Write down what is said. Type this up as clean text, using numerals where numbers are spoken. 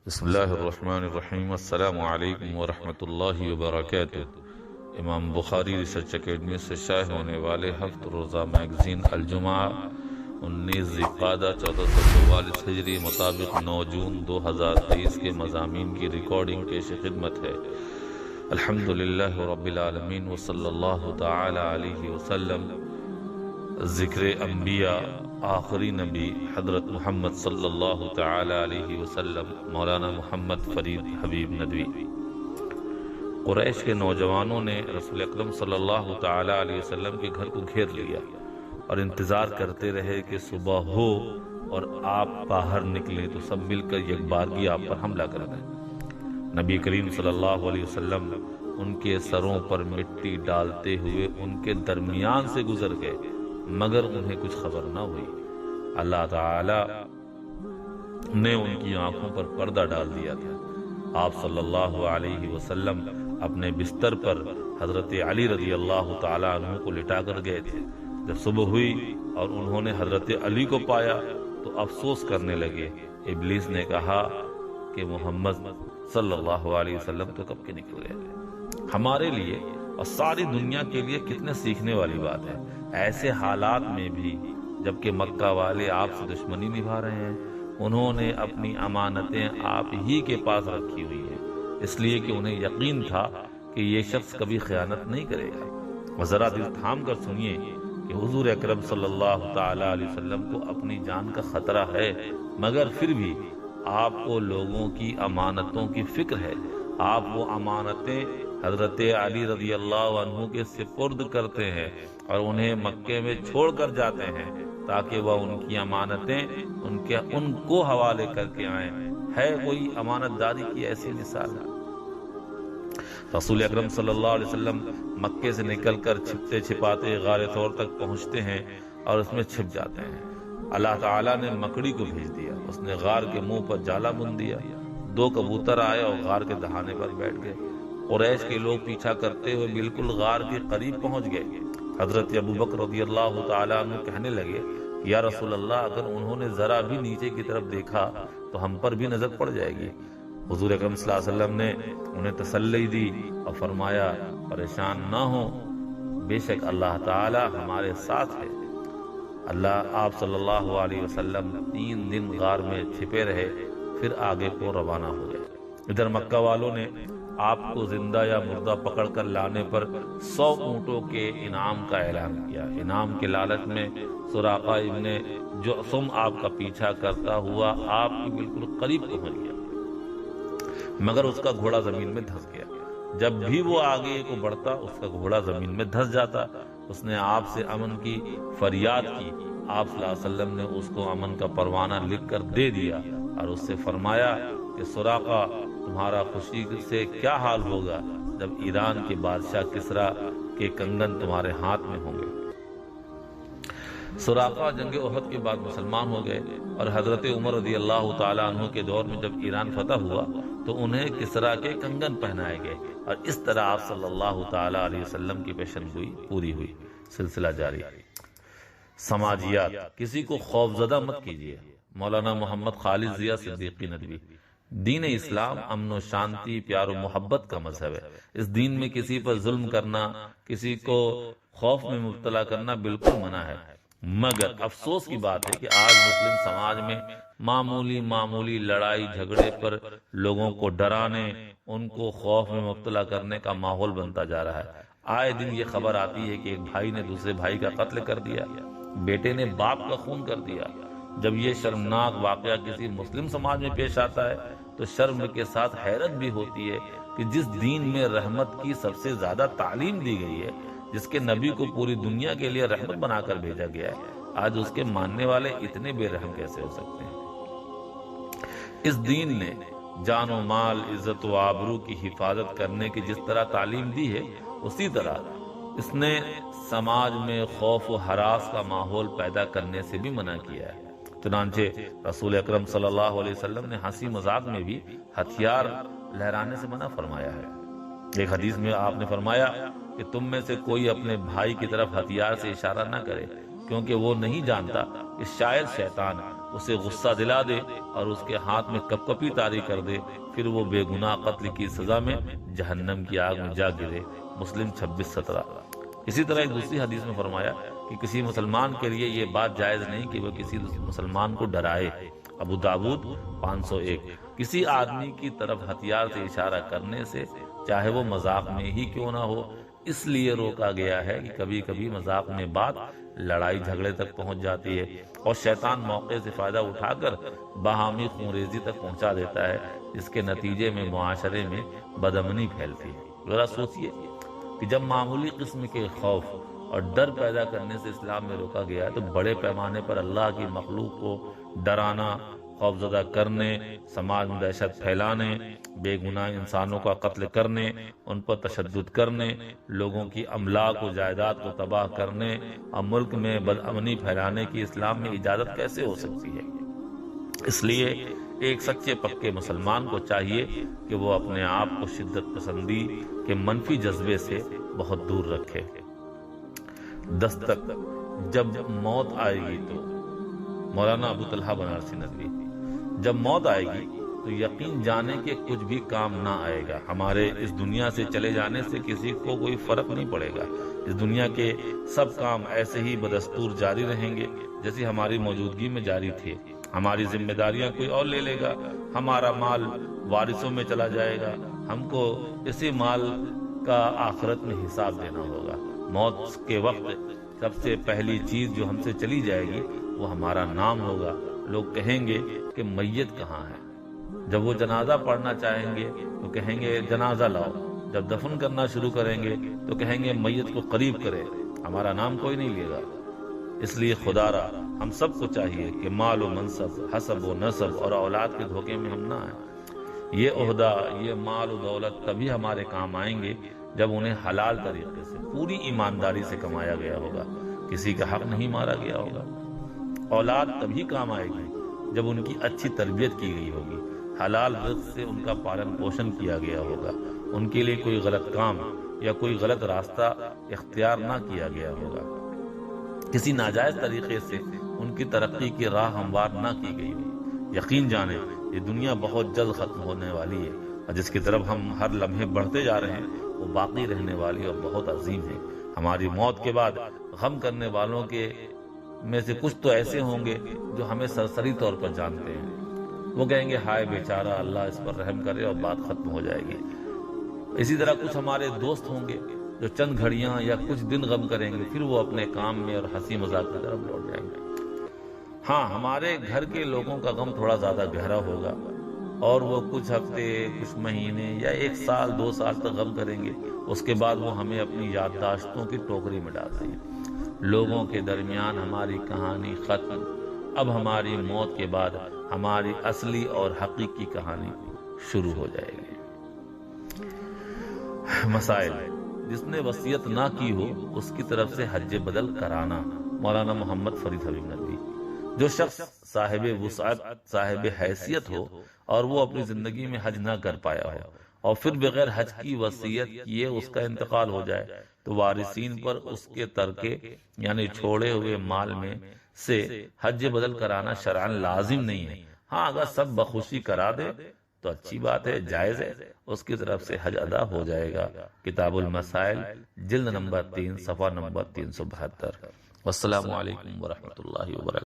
بسم اللہ الرحمن الرحیم۔ السلام علیکم ورحمۃ اللہ وبرکاتہ۔ امام بخاری ریسرچ اکیڈمی سے شائع ہونے والے ہفت روزہ میگزین الجمعہ 19 ذی القعدہ 1444 ہجری مطابق 9 جون 2023 کے مضامین کی ریکارڈنگ پیش خدمت ہے۔ الحمدللہ رب العالمین وصلی اللہ تعالی علیہ وسلم۔ ذکر انبیاء، آخری نبی حضرت محمد صلی اللہ تعالی علیہ وسلم، مولانا محمد فرید حبیب ندوی۔ قریش کے نوجوانوں نے رسول اکرم صلی اللہ تعالی علیہ وسلم کے گھر کو گھیر لیا اور انتظار کرتے رہے کہ صبح ہو اور آپ باہر نکلیں تو سب مل کر یک بارگی آپ پر حملہ کر دیں۔ نبی کریم صلی اللہ علیہ وسلم ان کے سروں پر مٹی ڈالتے ہوئے ان کے درمیان سے گزر گئے، مگر انہیں کچھ خبر نہ ہوئی۔ اللہ تعالی نے ان کی آنکھوں پر پردہ ڈال دیا تھا۔ آپ صلی اللہ علیہ وسلم اپنے بستر پر حضرت علی رضی اللہ تعالیٰ عنہ کو لٹا کر گئے تھے۔ جب صبح ہوئی اور انہوں نے حضرت علی کو پایا تو افسوس کرنے لگے۔ ابلیس نے کہا کہ محمد صلی اللہ علیہ وسلم تو کب کے نکل گئے۔ ہمارے لیے اور ساری دنیا کے لیے کتنے سیکھنے والی بات ہے۔ ایسے حالات میں بھی جبکہ مکہ والے آپ سے دشمنی نبھا رہے ہیں، انہوں نے اپنی امانتیں آپ ہی کے پاس رکھی ہوئی ہیں، اس لیے کہ انہیں یقین تھا کہ یہ شخص کبھی خیانت نہیں کرے گا۔ اور ذرا دل تھام کر سنیے کہ حضور اکرم صلی اللہ تعالی علیہ وسلم کو اپنی جان کا خطرہ ہے، مگر پھر بھی آپ کو لوگوں کی امانتوں کی فکر ہے۔ آپ وہ امانتیں حضرت علی رضی اللہ عنہ کے سپرد کرتے ہیں اور انہیں مکے میں چھوڑ کر جاتے ہیں تاکہ وہ ان کی امانتیں ان کو حوالے کر کے آئیں۔ ہے کوئی امانت داری کی ایسی مثال؟ رسول اکرم صلی اللہ علیہ وسلم مکے سے نکل کر چھپتے چھپاتے غار ثور تک پہنچتے ہیں اور اس میں چھپ جاتے ہیں۔ اللہ تعالیٰ نے مکڑی کو بھیج دیا، اس نے غار کے منہ پر جالا بن دیا۔ 2 کبوتر آئے اور غار کے دہانے پر بیٹھ گئے۔ قریش کے لوگ پیچھا کرتے ہوئے بالکل غار کے قریب پہنچ گئے۔ حضرت ابوبکر رضی اللہ تعالیٰ عنہ کہنے لگے، یا رسول اللہ، اگر انہوں نے ذرا بھی نیچے کی طرف دیکھا تو ہم پر بھی نظر پڑ جائے گی۔ حضور اکرم صلی اللہ علیہ وسلم نے انہیں تسلی دی اور فرمایا، پریشان نہ ہو، بے شک اللہ تعالی ہمارے ساتھ ہے۔ آپ صلی اللہ علیہ وسلم 3 دن غار میں چھپے رہے، پھر آگے کو روانہ ہو گئے۔ ادھر مکہ والوں نے آپ کو زندہ یا مردہ پکڑ کر لانے پر 100 اونٹوں کے انعام کا اعلان کیا۔ انعام کے لالچ میں سراقہ ابن جعصم آپ کا پیچھا کرتا ہوا آپ کے بالکل قریب پہنچ گیا، مگر اس کا گھوڑا زمین میں دھس گیا۔ جب بھی وہ آگے کو بڑھتا اس کا گھوڑا زمین میں دھس جاتا۔ اس نے آپ سے امن کی فریاد کی۔ آپ صلی اللہ علیہ وسلم نے اس کو امن کا پروانہ لکھ کر دے دیا اور اس سے فرمایا کہ سراقہ، تمہارا خوشی سے کیا حال ہوگا جب ایران کے بادشاہ کسرا کے کنگن تمہارے ہاتھ میں ہوں گے۔ سراقہ جنگ احد کے بعد مسلمان ہو گئے اور حضرت عمر رضی اللہ تعالیٰ عنہ کے دور میں جب ایران فتح ہوا تو انہیں کسرا کے کنگن پہنائے گئے اور اس طرح آپ صلی اللہ تعالیٰ علیہ وسلم کی پیشن گوئی پوری ہوئی۔ سلسلہ جاری۔ سماجیات، کسی کو خوفزدہ مت کیجیے۔ مولانا محمد خالد ضیاء صدیقی ندوی۔ دین اسلام امن و شانتی، پیار و محبت کا مذہب ہے۔ اس دین میں کسی پر ظلم کرنا، کسی کو خوف میں مبتلا کرنا بالکل منع ہے، مگر افسوس کی بات ہے کہ آج مسلم سماج میں معمولی لڑائی جھگڑے پر لوگوں کو ڈرانے، ان کو خوف میں مبتلا کرنے کا ماحول بنتا جا رہا ہے۔ آئے دن یہ خبر آتی ہے کہ ایک بھائی نے دوسرے بھائی کا قتل کر دیا، بیٹے نے باپ کا خون کر دیا۔ جب یہ شرمناک واقعہ کسی مسلم سماج میں پیش آتا ہے تو شرم کے ساتھ حیرت بھی ہوتی ہے کہ جس دین میں رحمت کی سب سے زیادہ تعلیم دی گئی ہے، جس کے نبی کو پوری دنیا کے لیے رحمت بنا کر بھیجا گیا ہے، آج اس کے ماننے والے اتنے بے رحم کیسے ہو سکتے ہیں؟ اس دین نے جان و مال، عزت و آبرو کی حفاظت کرنے کی جس طرح تعلیم دی ہے، اسی طرح اس نے سماج میں خوف و ہراس کا ماحول پیدا کرنے سے بھی منع کیا ہے۔ چنانچہ رسول اکرم صلی اللہ علیہ وسلم نے ہنسی مذاق میں بھی ہتھیار لہرانے سے منع فرمایا ہے۔ ایک حدیث میں آپ نے فرمایا کہ تم میں سے کوئی اپنے بھائی کی طرف ہتھیار سے اشارہ نہ کرے، کیونکہ وہ نہیں جانتا کہ شاید شیطان اسے غصہ دلا دے اور اس کے ہاتھ میں کپکپی طاری کر دے، پھر وہ بے گناہ قتل کی سزا میں جہنم کی آگ میں جا گرے۔ مسلم 26-17۔ اسی طرح ایک دوسری حدیث میں فرمایا کہ کسی مسلمان کے لیے یہ بات جائز نہیں کہ وہ کسی مسلمان کو ڈرائے۔ ابو داود 501۔ کسی آدمی کی طرف ہتھیار سے اشارہ کرنے سے، چاہے وہ مذاق میں ہی کیوں نہ ہو، اس لیے روکا گیا ہے کہ کبھی کبھی مذاق میں بات لڑائی جھگڑے تک پہنچ جاتی ہے اور شیطان موقع سے فائدہ اٹھا کر باہمی خونریزی تک پہنچا دیتا ہے، جس کے نتیجے میں معاشرے میں بدامنی پھیلتی ہے۔ ذرا سوچئے کہ جب معمولی قسم کے خوف اور ڈر پیدا کرنے سے اسلام میں روکا گیا ہے، تو بڑے پیمانے پر اللہ کی مخلوق کو ڈرانا، خوفزدہ کرنے، سماج میں دہشت پھیلانے، بے گناہ انسانوں کا قتل کرنے، ان پر تشدد کرنے، لوگوں کی املاک و جائیداد کو تباہ کرنے اور ملک میں بدامنی پھیلانے کی اسلام میں اجازت کیسے ہو سکتی ہے؟ اس لیے ایک سچے پکے مسلمان کو چاہیے کہ وہ اپنے آپ کو شدت پسندی کے منفی جذبے سے بہت دور رکھے۔ دستک جب موت آئے گی تو، مولانا ابو طلحہ بنارسی ندوی۔ جب موت آئے گی تو یقین جانے کہ کچھ بھی کام نہ آئے گا۔ ہمارے اس دنیا سے چلے جانے سے کسی کو کوئی فرق نہیں پڑے گا۔ اس دنیا کے سب کام ایسے ہی بدستور جاری رہیں گے جیسی ہماری موجودگی میں جاری تھے۔ ہماری ذمہ داریاں کوئی اور لے لے گا، ہمارا مال وارثوں میں چلا جائے گا، ہم کو اسی مال کا آخرت میں حساب دینا ہوگا۔ موت کے وقت سب سے پہلی چیز جو ہم سے چلی جائے گی وہ ہمارا نام ہوگا۔ لوگ کہیں گے کہ میت کہاں ہے؟ جب وہ جنازہ پڑھنا چاہیں گے تو کہیں گے جنازہ لاؤ، جب دفن کرنا شروع کریں گے تو کہیں گے میت کو قریب کرے، ہمارا نام کوئی نہیں لے گا۔ اس لیے خدا را ہم سب کو چاہیے کہ مال و منصب، حسب و نسب اور اولاد کے دھوکے میں ہم نہ آئیں۔ یہ عہدہ، یہ مال و دولت تبھی ہمارے کام آئیں گے جب انہیں حلال طریقے سے پوری ایمانداری سے کمایا گیا ہوگا، کسی کا حق نہیں مارا گیا ہوگا۔ اولاد تبھی کام آئے گی جب ان کی اچھی تربیت کی گئی ہوگی، حلال رزق سے ان کا پالن پوشن کیا گیا ہوگا، ان کے لیے کوئی غلط کام یا کوئی غلط راستہ اختیار نہ کیا گیا ہوگا، کسی ناجائز طریقے سے ان کی ترقی کی راہ ہموار نہ کی گئی ہوگی۔ یقین جانیں یہ دنیا بہت جلد ختم ہونے والی ہے اور جس کی طرف ہم ہر لمحے بڑھتے جا رہے ہیں وہ باقی رہنے والی اور بہت عظیم ہے۔ ہماری موت کے بعد غم کرنے والوں کے میں سے کچھ تو ایسے ہوں گے جو ہمیں سرسری طور پر جانتے ہیں۔ وہ کہیں گے ہائے بیچارہ، اللہ اس پر رحم کرے، اور بات ختم ہو جائے گی۔ اسی طرح کچھ ہمارے دوست ہوں گے جو چند گھڑیاں یا کچھ دن غم کریں گے، پھر وہ اپنے کام میں اور ہنسی مذاق کی طرف لوٹ جائیں گے۔ ہاں، ہمارے گھر کے لوگوں کا غم تھوڑا زیادہ گہرا ہوگا اور وہ کچھ ہفتے، کچھ مہینے یا 1 سال 2 سال تک غم کریں گے، اس کے بعد وہ ہمیں اپنی یادداشتوں کی ٹوکری میں ڈال دیں گے۔ لوگوں کے درمیان ہماری کہانی ختم۔ اب ہماری موت کے بعد ہماری اصلی اور حقیقی کہانی شروع ہو جائے گی۔ مسائل: جس نے وصیت نہ کی ہو اس کی طرف سے حج بدل کرانا۔ مولانا محمد فرید حبیب ندوی۔ جو شخص صاحب وسعت، صاحب حیثیت ہو اور وہ اپنی زندگی میں حج نہ کر پایا ہو اور پھر بغیر حج کی وصیت کیے اس کا انتقال ہو جائے تو وارثین پر اس کے ترکے یعنی چھوڑے ہوئے مال میں سے حج بدل کرانا شرعاً لازم نہیں ہے۔ ہاں، اگر سب بخوشی کرا دے تو اچھی بات ہے، جائز ہے، اس کی طرف سے حج ادا ہو جائے گا۔ کتاب المسائل، جلد نمبر 3، صفحہ نمبر 372۔ والسلام علیکم ورحمۃ اللہ وبرکاتہ۔